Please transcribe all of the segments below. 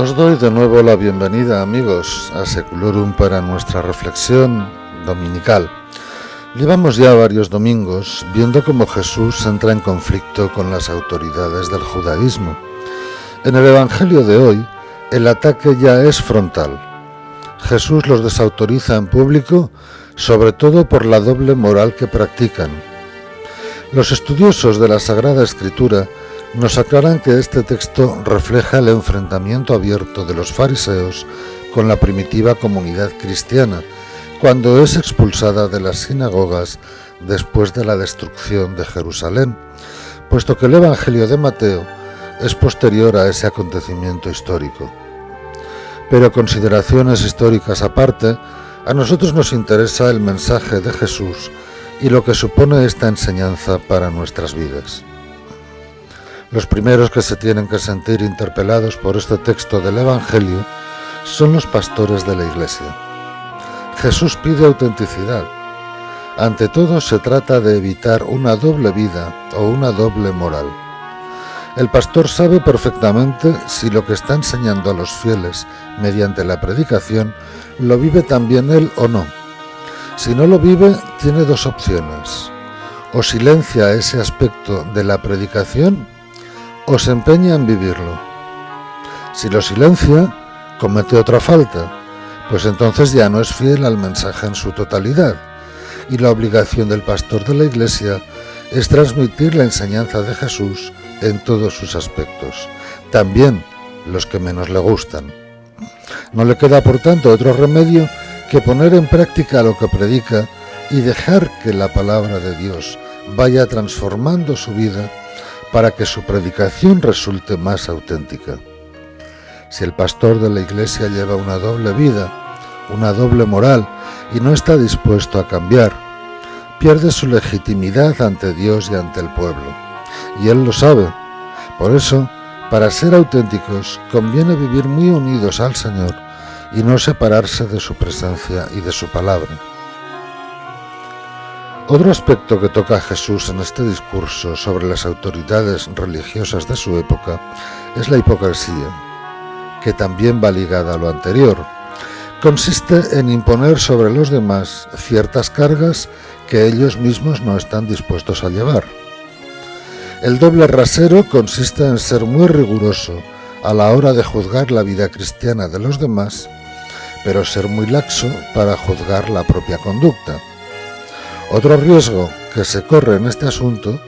Os doy de nuevo la bienvenida, amigos, a Seculorum para nuestra reflexión dominical. Llevamos ya varios domingos viendo cómo Jesús entra en conflicto con las autoridades del judaísmo. En el Evangelio de hoy, el ataque ya es frontal. Jesús los desautoriza en público, sobre todo por la doble moral que practican. Los estudiosos de la Sagrada Escritura nos aclaran que este texto refleja el enfrentamiento abierto de los fariseos con la primitiva comunidad cristiana, cuando es expulsada de las sinagogas después de la destrucción de Jerusalén, puesto que el Evangelio de Mateo es posterior a ese acontecimiento histórico. Pero consideraciones históricas aparte, a nosotros nos interesa el mensaje de Jesús y lo que supone esta enseñanza para nuestras vidas. Los primeros que se tienen que sentir interpelados por este texto del Evangelio son los pastores de la Iglesia. Jesús pide autenticidad. Ante todo se trata de evitar una doble vida o una doble moral. El pastor sabe perfectamente si lo que está enseñando a los fieles mediante la predicación lo vive también él o no. Si no lo vive, tiene dos opciones: o silencia ese aspecto de la predicación o se empeña en vivirlo. Si lo silencia, comete otra falta, pues entonces ya no es fiel al mensaje en su totalidad, y la obligación del pastor de la Iglesia es transmitir la enseñanza de Jesús en todos sus aspectos, también los que menos le gustan. No le queda, por tanto, otro remedio que poner en práctica lo que predica y dejar que la palabra de Dios vaya transformando su vida para que su predicación resulte más auténtica. Si el pastor de la Iglesia lleva una doble vida, una doble moral, y no está dispuesto a cambiar, pierde su legitimidad ante Dios y ante el pueblo. Y él lo sabe. Por eso, para ser auténticos, conviene vivir muy unidos al Señor y no separarse de su presencia y de su palabra. Otro aspecto que toca Jesús en este discurso sobre las autoridades religiosas de su época es la hipocresía, que también va ligada a lo anterior. Consiste en imponer sobre los demás ciertas cargas que ellos mismos no están dispuestos a llevar. El doble rasero consiste en ser muy riguroso a la hora de juzgar la vida cristiana de los demás, pero ser muy laxo para juzgar la propia conducta. Otro riesgo que se corre en este asunto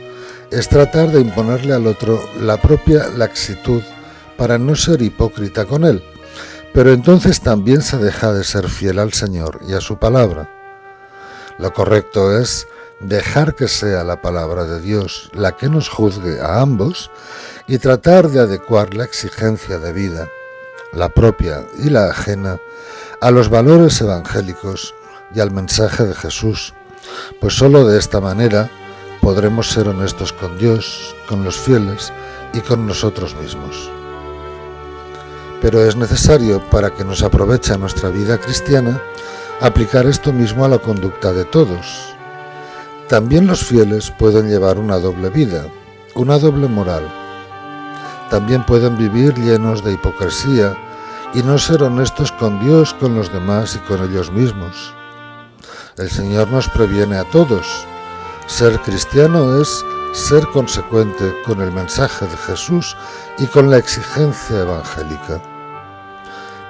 es tratar de imponerle al otro la propia laxitud para no ser hipócrita con él, pero entonces también se deja de ser fiel al Señor y a su palabra. Lo correcto es dejar que sea la palabra de Dios la que nos juzgue a ambos y tratar de adecuar la exigencia de vida, la propia y la ajena, a los valores evangélicos y al mensaje de Jesús, pues sólo de esta manera podremos ser honestos con Dios, con los fieles y con nosotros mismos. Pero es necesario, para que nos aproveche nuestra vida cristiana, aplicar esto mismo a la conducta de todos. También los fieles pueden llevar una doble vida, una doble moral. También pueden vivir llenos de hipocresía y no ser honestos con Dios, con los demás y con ellos mismos. El Señor nos previene a todos. Ser cristiano es ser consecuente con el mensaje de Jesús y con la exigencia evangélica.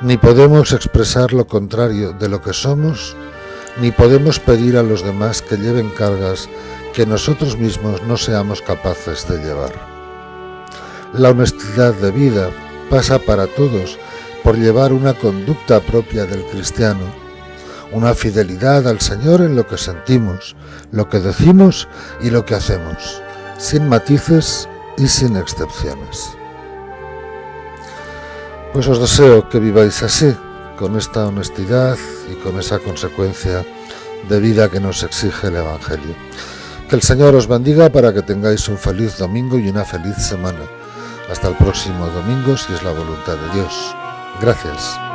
Ni podemos expresar lo contrario de lo que somos, ni podemos pedir a los demás que lleven cargas que nosotros mismos no seamos capaces de llevar. La honestidad de vida pasa para todos por llevar una conducta propia del cristiano, una fidelidad al Señor en lo que sentimos, lo que decimos y lo que hacemos, sin matices y sin excepciones. Pues os deseo que viváis así, con esta honestidad y con esa consecuencia de vida que nos exige el Evangelio. Que el Señor os bendiga para que tengáis un feliz domingo y una feliz semana. Hasta el próximo domingo, si es la voluntad de Dios. Gracias.